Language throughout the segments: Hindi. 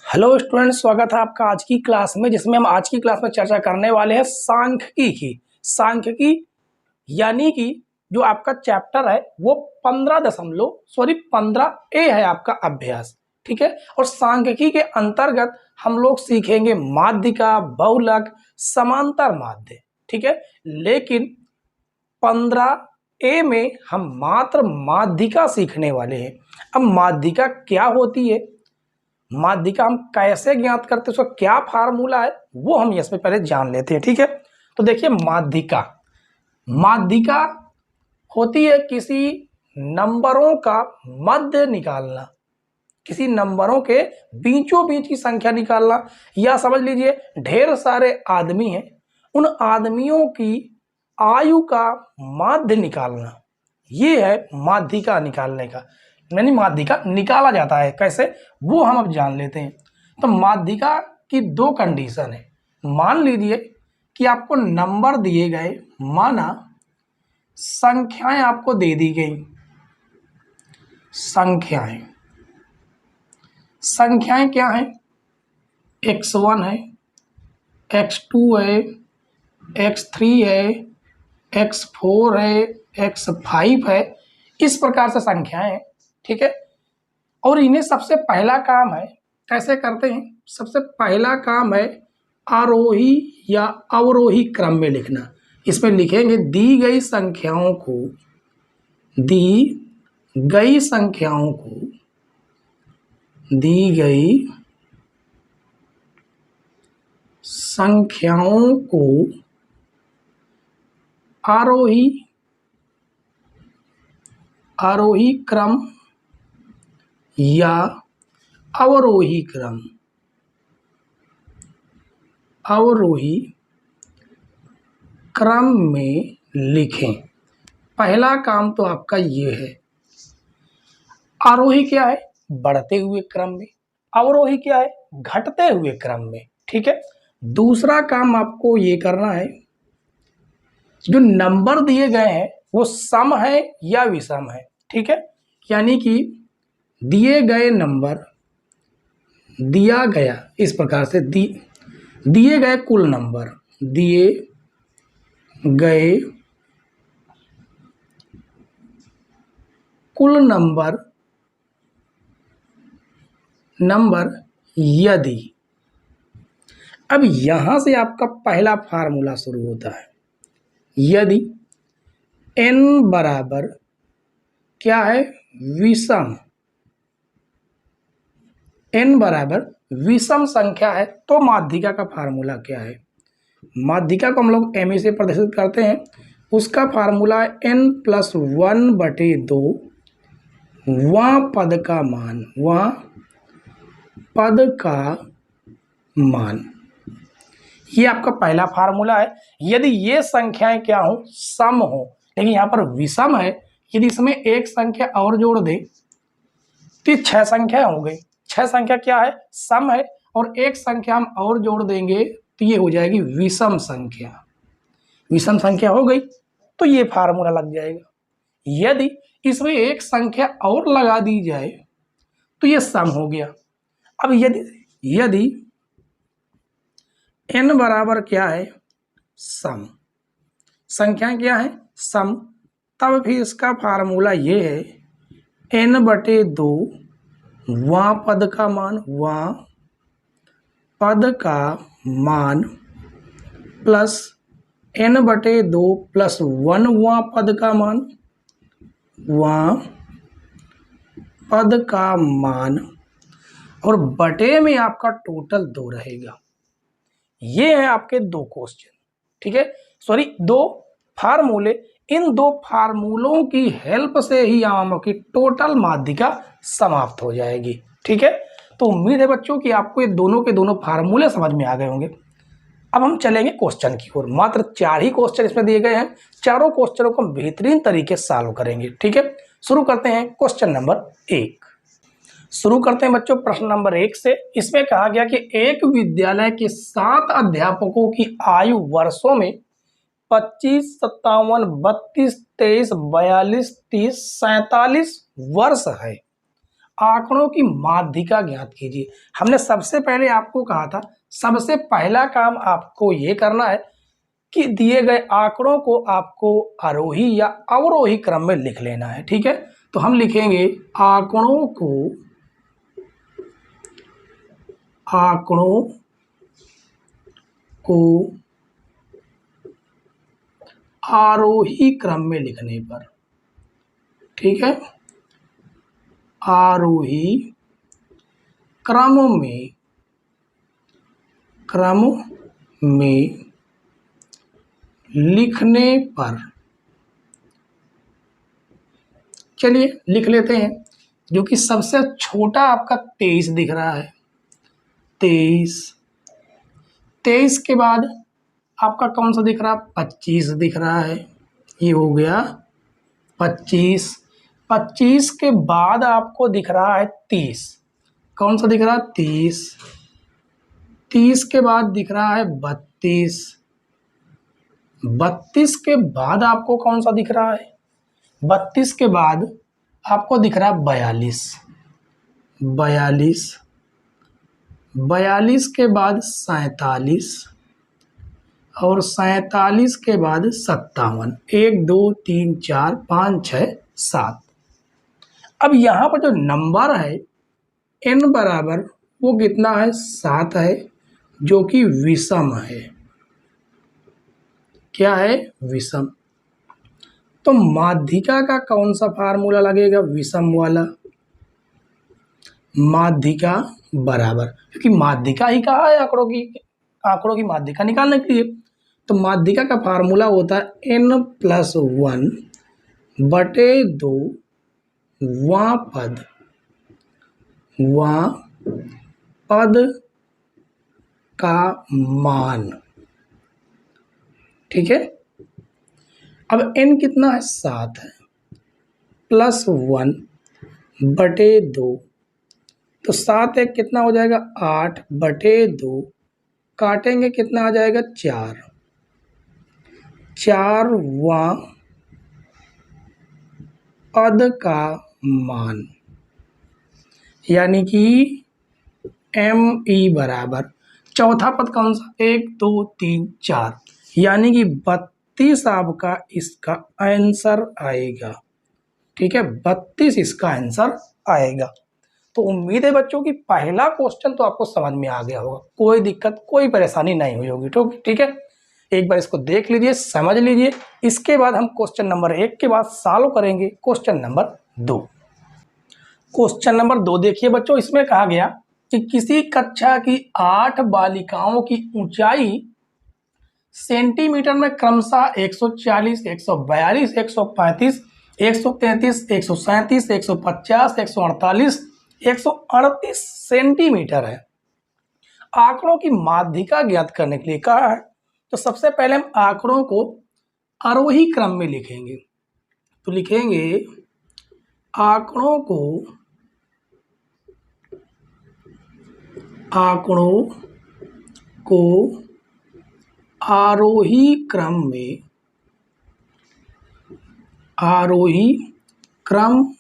हेलो स्टूडेंट्स, स्वागत है आपका आज की क्लास में, जिसमें हम आज की क्लास में चर्चा करने वाले हैं सांख्यिकी की। सांख्यिकी यानी कि जो आपका चैप्टर है वो 15 है आपका अभ्यास। ठीक है। और सांख्यिकी के अंतर्गत हम लोग सीखेंगे माध्यिका, बहुलक, समांतर माध्य। ठीक है। लेकिन 15 में हम मात्र माध्यिका सीखने वाले हैं। अब माध्यिका क्या होती है, माध्यिका हम कैसे ज्ञात करते हैं, उसका क्या फार्मूला है, वो हम इसमें पहले जान लेते हैं। ठीक है। तो देखिए, माध्यिका माध्यिका होती है किसी नंबरों का मध्य निकालना, किसी नंबरों के बीचों बीच की संख्या निकालना। या समझ लीजिए ढेर सारे आदमी हैं, उन आदमियों की आयु का माध्य निकालना, ये है माध्यिका निकालने का। यानी माध्यिका निकाला जाता है कैसे, वो हम अब जान लेते हैं। तो माध्यिका की दो कंडीशन है। मान लीजिए कि आपको नंबर दिए गए, माना संख्याएं आपको दे दी गई, संख्याएं क्या हैं, x1 है, x2 है, x3 है, x4 है, x5 है, इस प्रकार से संख्याएं हैं। ठीक है। और इन्हें सबसे पहला काम है, कैसे करते हैं, सबसे पहला काम है आरोही या अवरोही क्रम में लिखना। इसमें लिखेंगे दी गई संख्याओं को आरोही क्रम या अवरोही क्रम में लिखें। पहला काम तो आपका ये है। आरोही क्या है, बढ़ते हुए क्रम में, अवरोही क्या है, घटते हुए क्रम में। ठीक है। दूसरा काम आपको ये करना है, जो नंबर दिए गए हैं वो सम है या विषम है। ठीक है। यानी कि दिए गए नंबर, दिया गया इस प्रकार से दिए गए कुल नंबर, दिए गए कुल नंबर यदि, अब यहां से आपका पहला फार्मूला शुरू होता है। यदि n बराबर क्या है, विषम, n बराबर विषम संख्या है, तो माध्यिका का फार्मूला क्या है। माध्यिका को हम लोग m से प्रदर्शित करते हैं। उसका फार्मूला है n+1/2 वहाँ पद का मान। ये आपका पहला फार्मूला है। यदि ये संख्याएं क्या हो, सम हो, लेकिन यहाँ पर विषम है, यदि इसमें एक संख्या और जोड़ दे तो 6 संख्या हो गई। 6 संख्या क्या है, सम है, और एक संख्या हम और जोड़ देंगे तो ये हो जाएगी विषम संख्या। विषम संख्या हो गई तो ये फार्मूला लग जाएगा। यदि इसमें एक संख्या और लगा दी जाए तो ये सम हो गया। अब यदि n बराबर क्या है, सम, संख्याएं क्या है, सम, तब फिर इसका फार्मूला ये है n/2 वहाँ पद का मान प्लस n/2 + 1 वहाँ पद का मान, और बटे में आपका टोटल 2 रहेगा। ये है आपके 2 क्वेश्चन। ठीक है, सॉरी 2 फार्मूले। इन 2 फार्मूलों की हेल्प से ही आपकी टोटल माध्यिका समाप्त हो जाएगी। ठीक है। तो उम्मीद है बच्चों कि आपको ये दोनों के दोनों फार्मूले समझ में आ गए होंगे। अब हम चलेंगे क्वेश्चन की ओर। मात्र 4 ही क्वेश्चन इसमें दिए गए हैं। चारों क्वेश्चनों को हम बेहतरीन तरीके से सॉल्व करेंगे। ठीक है। शुरू करते हैं क्वेश्चन नंबर 1। शुरू करते हैं बच्चों प्रश्न नंबर 1 से। इसमें कहा गया कि एक विद्यालय के 7 अध्यापकों की आयु वर्षों में 25, 57, 32, 23, 42, 30, 47 वर्ष है। आंकड़ों की माध्यिका ज्ञात कीजिए। हमने सबसे पहले आपको कहा था, सबसे पहला काम आपको ये करना है कि दिए गए आंकड़ों को आपको आरोही या अवरोही क्रम में लिख लेना है। ठीक है, तो हम लिखेंगे आंकड़ों को आरोही क्रम में लिखने पर, ठीक है, आरोही क्रम में लिखने पर, चलिए लिख लेते हैं। जो कि सबसे छोटा आपका 23 दिख रहा है, 23 के बाद आपका कौन सा दिख रहा है, 25 दिख रहा है, ये हो गया 25 के बाद आपको दिख रहा है 30, कौन सा दिख रहा है, 30 के बाद दिख रहा है 32 के बाद आपको कौन सा दिख रहा है, 32 के बाद आपको दिख रहा है 42 के बाद 47 और 47 के बाद 57, 1 2 3 4 5 6 7। अब यहाँ पर जो नंबर है n बराबर वो कितना है, 7 है, जो कि विषम है। क्या है, विषम। तो माध्यिका का कौन सा फार्मूला लगेगा, विषम वाला। माध्यिका बराबर, क्योंकि माध्यिका ही कहा है आंकड़ों की माध्यिका निकालने के लिए, तो माध्यिका का फार्मूला होता है n+1/2 वां पद का मान। ठीक है, अब n कितना है, 7 है, +1/2, तो 7 एक कितना हो जाएगा, 8/2, काटेंगे कितना आ जाएगा, 4वां पद का मान, यानी कि ME बराबर चौथा पद कौन सा, 1 2 3 4, यानी कि 32 आपका इसका आंसर आएगा। ठीक है, 32 इसका आंसर आएगा। तो उम्मीद है बच्चों की पहला क्वेश्चन तो आपको समझ में आ गया होगा, कोई दिक्कत कोई परेशानी नहीं हुई होगी। ठीक है, एक बार इसको देख लीजिए, समझ लीजिए। इसके बाद हम क्वेश्चन नंबर 1 के बाद सॉल्व करेंगे क्वेश्चन नंबर 2। क्वेश्चन नंबर 2 देखिए बच्चों, इसमें कहा गया कि किसी कक्षा की 8 बालिकाओं की ऊंचाई सेंटीमीटर में क्रमशः 140, 142, 135, 133, 137, 150, 148, 138 सेंटीमीटर है। आंकड़ों की माध्यिका ज्ञात करने के लिए कहा है। तो सबसे पहले हम आंकड़ों को आरोही क्रम में लिखेंगे। तो लिखेंगे आंकड़ों को आरोही क्रम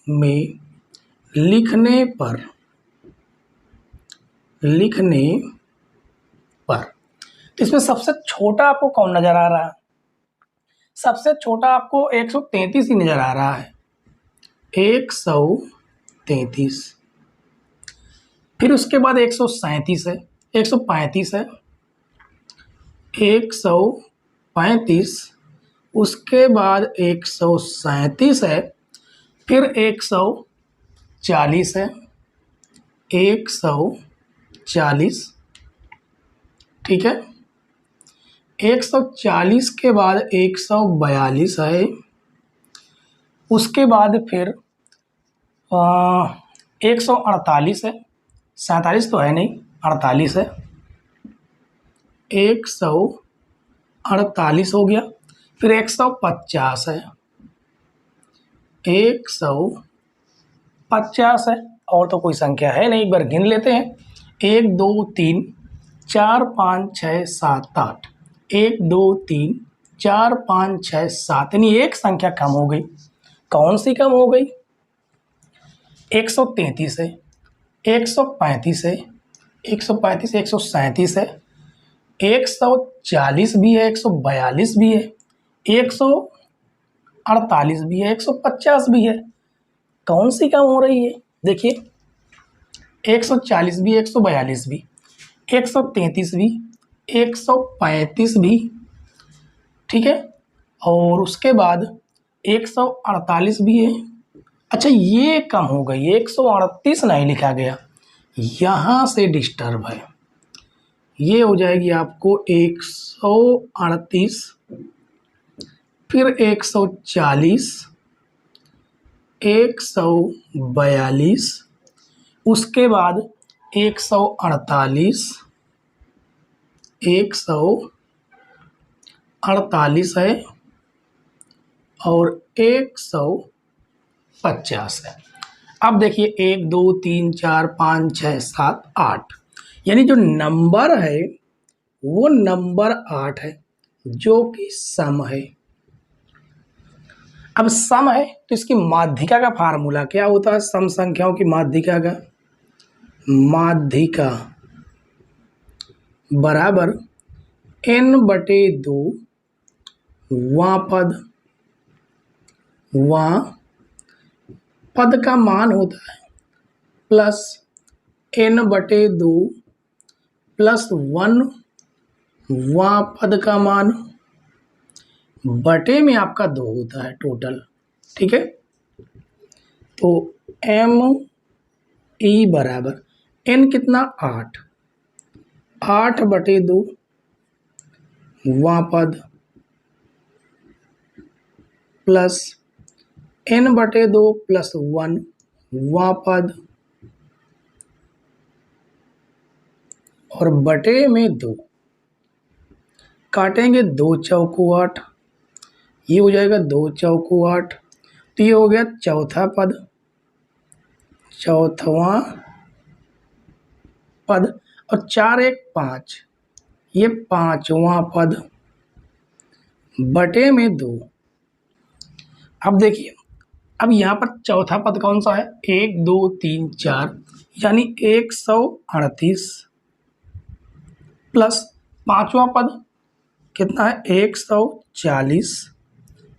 में लिखने पर इसमें सबसे छोटा आपको कौन नजर आ रहा है, सबसे छोटा आपको 133 ही नजर आ रहा है, 133। फिर उसके बाद 137 है, 135 है, 135, उसके बाद 137 है, फिर 140 है, 140। ठीक है, 140 के बाद 142 है, उसके बाद फिर 148 है, 47 तो है नहीं, 48 है, 148 हो गया। फिर 150 है, 150 है, और तो कोई संख्या है नहीं, एक बार गिन लेते हैं। 1 2 3 4 5 6 7 8, 1 2 3 4 5 6 7, यानी एक संख्या कम हो गई। कौन सी कम हो गई, 133 है, 135 है, 135, 137 है, 140 भी है, 142 भी है, 148 भी है, 150 भी है। कौन सी कम हो रही है? देखिए 140 भी, 142 भी, 133 भी, 135 भी, ठीक है, और उसके बाद 148 भी है। अच्छा ये कम हो गई, 138 नहीं लिखा गया, यहाँ से डिस्टर्ब है। ये हो जाएगी आपको 138, फिर 140, 142, उसके बाद 148, 148 है और 150 है। अब देखिए 1 2 3 4 5 6 7 8, यानी जो नंबर है वो नंबर 8 है जो कि सम है। अब सम है तो इसकी माध्यिका का फार्मूला क्या होता है? सम संख्याओं की माध्यिका का, माध्यिका बराबर n/2 वां पद का मान होता है प्लस n/2 प्लस 1 वां पद का मान बटे में आपका 2 होता है टोटल, ठीक है। तो m/e बराबर n कितना 8, 8/2 वां पद प्लस n/2 प्लस 1 वां पद और बटे में 2, काटेंगे 2 चौको 8, ये हो जाएगा 2 चौको 8, तो ये हो गया चौथा पद, चौथवा पद, और 4 1 5, ये पांचवा पद बटे में 2। अब देखिए, अब यहाँ पर चौथा पद कौन सा है? 1 2 3 4, यानी 138 प्लस पांचवा पद कितना है? 140,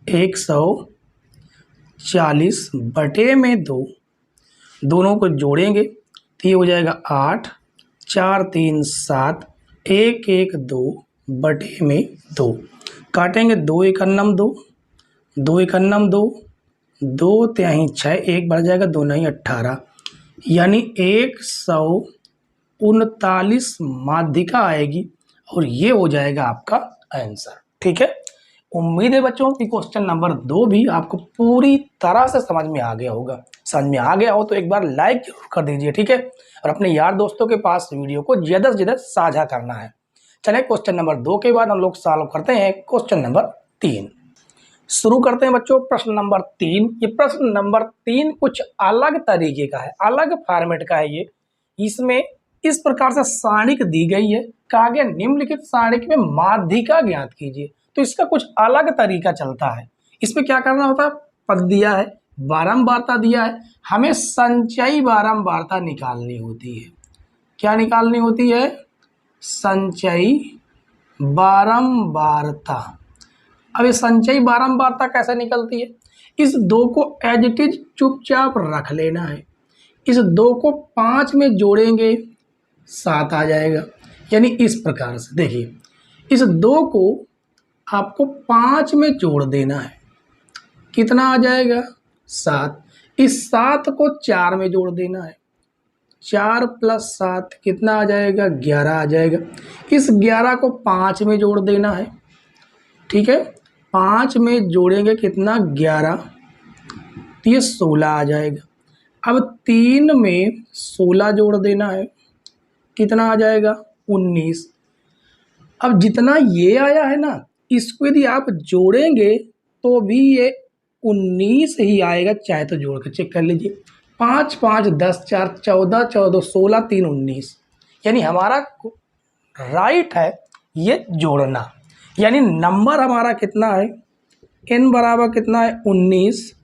140 बटे में 2, दोनों को जोड़ेंगे तो ये हो जाएगा 8, 4 3 7, 1 1 2 बटे में 2, काटेंगे 2 1 2, 2 1 2, 2 3 6, 1 बढ़ जाएगा, 2 नहीं 18, यानी 139 माध्यिका आएगी और ये हो जाएगा आपका आंसर, ठीक है। उम्मीद है बच्चों कि क्वेश्चन नंबर 2 भी आपको पूरी तरह से समझ में आ गया होगा। समझ में आ गया हो तो एक बार लाइक जरूर कर दीजिए, ठीक है, और अपने यार दोस्तों के पास वीडियो को ज़्यादा से ज़्यादा साझा करना है। चलिए क्वेश्चन नंबर 2 के बाद हम लोग सॉल्व करते हैं क्वेश्चन नंबर 3। शुरू करते हैं बच्चों प्रश्न नंबर 3। ये प्रश्न नंबर 3 कुछ अलग तरीके का है, अलग फॉर्मेट का है। ये इसमें इस प्रकार से सारणिक दी गई है, कहा गया निम्नलिखित सारणिक में माध्यिका ज्ञात कीजिए। तो इसका कुछ अलग तरीका चलता है। इसमें क्या करना होता है? पद दिया है, बारंबारता दिया है, हमें संचयी बारंबारता निकालनी होती है। क्या निकालनी होती है? संचयी बारंबारता। अब ये संचयी बारंबारता कैसे निकलती है? इस 2 को एज इट इज चुपचाप रख लेना है। इस 2 को 5 में जोड़ेंगे 7 आ जाएगा, यानी इस प्रकार से देखिए, इस 2 को आपको 5 में जोड़ देना है, कितना आ जाएगा? 7। इस 7 को 4 में जोड़ देना है, 4 + 7 कितना आ जाएगा? 11 आ जाएगा। इस 11 को 5 में जोड़ देना है, ठीक है, 5 में जोड़ेंगे कितना? 11, तो ये 16 आ जाएगा। अब 3 में 16 जोड़ देना है, कितना आ जाएगा? 19। अब जितना ये आया है ना, इसको यदि आप जोड़ेंगे तो भी ये 19 ही आएगा, चाहे तो जोड़ कर चेक कर लीजिए। 5 5 10 4 14, 14 16 3 19, यानी हमारा राइट है ये जोड़ना। यानी नंबर हमारा कितना है? n बराबर कितना है? 19,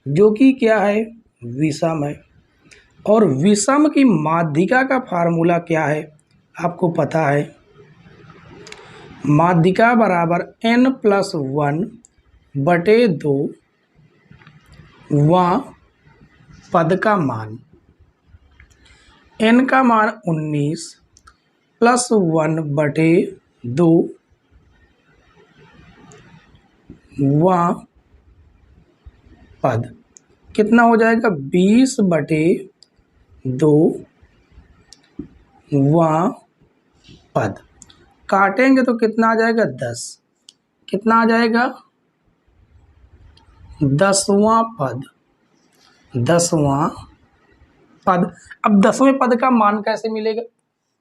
जो कि क्या है? विषम है। और विषम की माध्यिका का फार्मूला क्या है आपको पता है, माध्यिका बराबर n+1 बटे 2 वहाँ पद का मान, n का मान 19 +1 बटे 2 वहाँ पद कितना हो जाएगा 20 बटे 2 वहाँ पद, काटेंगे तो कितना आ जाएगा 10, कितना आ जाएगा 10वां पद, 10वां पद। अब 10वें पद का मान कैसे मिलेगा,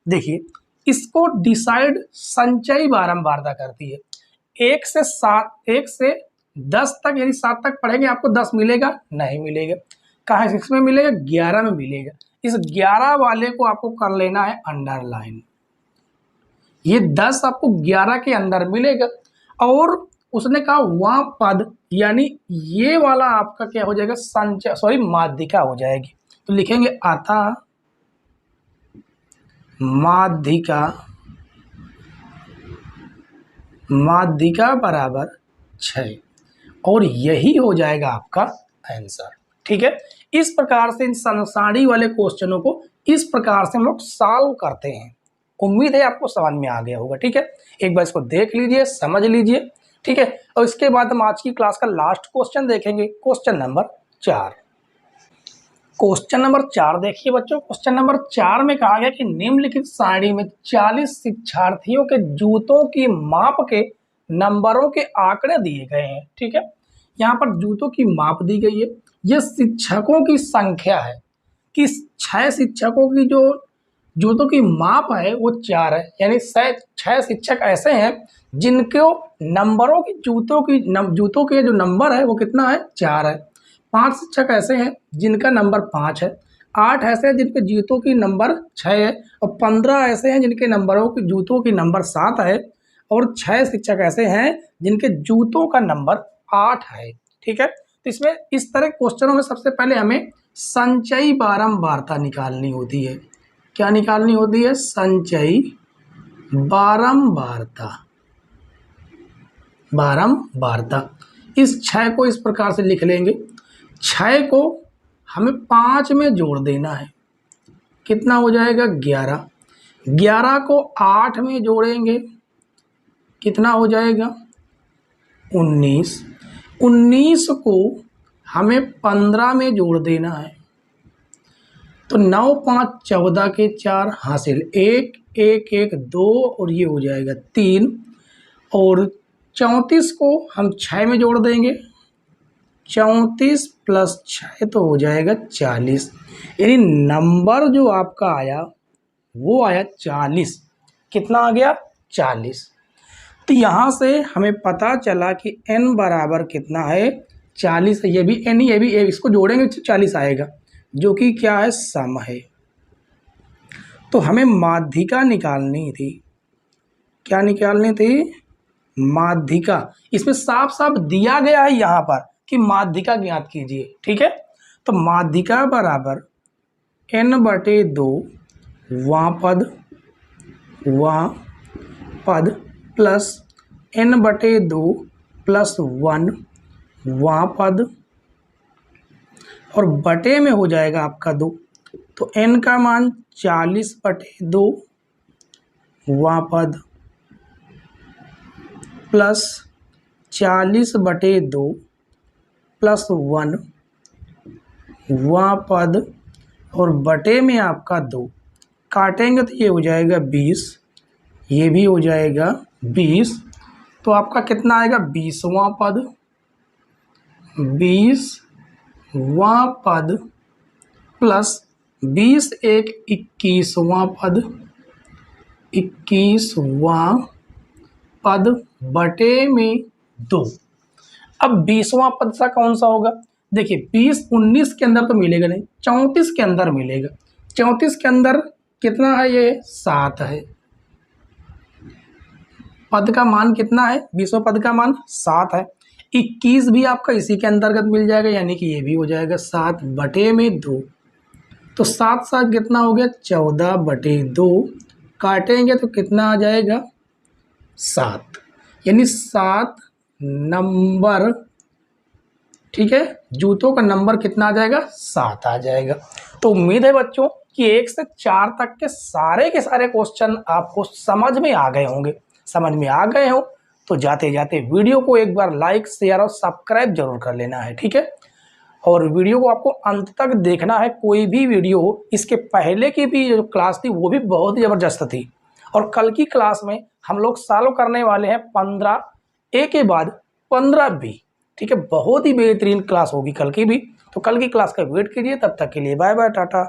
देखिए इसको डिसाइड संचयी बारंबारता करती है। 1 से 7, 1 से 10 तक यानी 7 तक पढ़ेंगे आपको 10 मिलेगा, नहीं मिलेगा। कहाँ 6 में मिलेगा, 11 में मिलेगा। इस 11 वाले को आपको कर लेना है अंडरलाइन, ये 10 आपको 11 के अंदर मिलेगा। और उसने कहा वहाँ पद यानी ये वाला आपका क्या हो जाएगा, संचय सॉरी माध्यिका हो जाएगी। तो लिखेंगे अतः माध्यिका, माध्यिका बराबर 6 और यही हो जाएगा आपका आंसर। ठीक है, इस प्रकार से इन सारणी वाले क्वेश्चनों को इस प्रकार से हम लोग सॉल्व करते हैं। उम्मीद है आपको समझ में आ गया होगा। ठीक है, एक बार इसको देख लीजिए, समझ लीजिए। ठीक है, और इसके बाद हम आज की क्लास का लास्ट क्वेश्चन देखेंगे, क्वेश्चन नंबर 4। क्वेश्चन नंबर 4 देखिए बच्चों, क्वेश्चन नंबर 4 में कहा गया कि निम्नलिखित सारणी में 40 शिक्षार्थियों के जूतों की माप के नंबरों के आंकड़े दिए गए हैं। ठीक है, यहाँ पर जूतों की माप दी गई है, यह शिक्षकों की संख्या है कि 6 शिक्षकों की जो जूतों की माप है वो 4 है, यानी 6 शिक्षक ऐसे हैं जिनको नंबरों की जूतों के जो नंबर है वो कितना है, 4 है। 5 शिक्षक ऐसे हैं जिनका नंबर 5 है, 8 ऐसे हैं जिनके जूतों की नंबर 6 है, और 15 ऐसे हैं जिनके जूतों की नंबर 7 है, और 6 शिक्षक ऐसे हैं जिनके जूतों का नंबर 8 है। ठीक है, तो इसमें इस तरह क्वेश्चनों में सबसे पहले हमें संचयी बारंबारता निकालनी होती है। क्या निकालनी होती है, संचयी बारंबारता, बारंबारता। इस 6 को इस प्रकार से लिख लेंगे, 6 को हमें 5 में जोड़ देना है, कितना हो जाएगा 11। 11 को 8 में जोड़ेंगे, कितना हो जाएगा 19। 19 को हमें 15 में जोड़ देना है, तो 9 5 14 के 4 हासिल, 1 1 1 2 और ये हो जाएगा 3। और 34 को हम 6 में जोड़ देंगे, 34 + 6 तो हो जाएगा 40, यानी नंबर जो आपका आया वो आया 40। कितना आ गया 40। तो यहाँ से हमें पता चला कि n बराबर कितना है 40 है। ये भी n, ये भी इसको जोड़ेंगे तो 40 आएगा, जो कि क्या है, सम है। तो हमें माध्यिका निकालनी थी, क्या निकालनी थी, माध्यिका। इसमें साफ साफ दिया गया है यहाँ पर कि माध्यिका ज्ञात कीजिए। ठीक है, तो माध्यिका बराबर n/2 वहाँ पद प्लस n/2 + 1 वहाँ पद, और बटे में हो जाएगा आपका 2, तो n का मान 40/2 वहाँ पद प्लस 40/2 + 1 वहाँ पद, और बटे में आपका 2, काटेंगे तो ये हो जाएगा 20, ये भी हो जाएगा 20। तो आपका कितना आएगा 20वां पद, 20वां पद प्लस 20 1 21वां पद, 21वां पद बटे में 2। अब 20वां पद सा कौन सा होगा, देखिए 20 19 के अंदर तो मिलेगा नहीं, 34 के अंदर मिलेगा। 34 के अंदर कितना है, ये 7 है। पद का मान कितना है, 20वां पद का मान 7 है। 21 भी आपका इसी के अंतर्गत मिल जाएगा, यानी कि ये भी हो जाएगा 7 बटे में 2। तो 7 कितना हो गया 14/2, काटेंगे तो कितना आ जाएगा 7, यानी 7 नंबर, ठीक है, जूतों का नंबर कितना आ जाएगा 7 आ जाएगा। तो उम्मीद है बच्चों कि 1 से 4 तक के सारे क्वेश्चन आपको समझ में आ गए होंगे। समझ में आ गए हो तो जाते जाते वीडियो को एक बार लाइक शेयर और सब्सक्राइब जरूर कर लेना है, ठीक है। और वीडियो को आपको अंत तक देखना है। कोई भी वीडियो इसके पहले की भी जो क्लास थी वो भी बहुत ही ज़बरदस्त थी, और कल की क्लास में हम लोग सॉल्व करने वाले हैं 15A के बाद 15B, ठीक है। बहुत ही बेहतरीन क्लास होगी कल की भी। तो कल की क्लास का वेट कीजिए, तब तक के लिए बाय बाय, टाटा।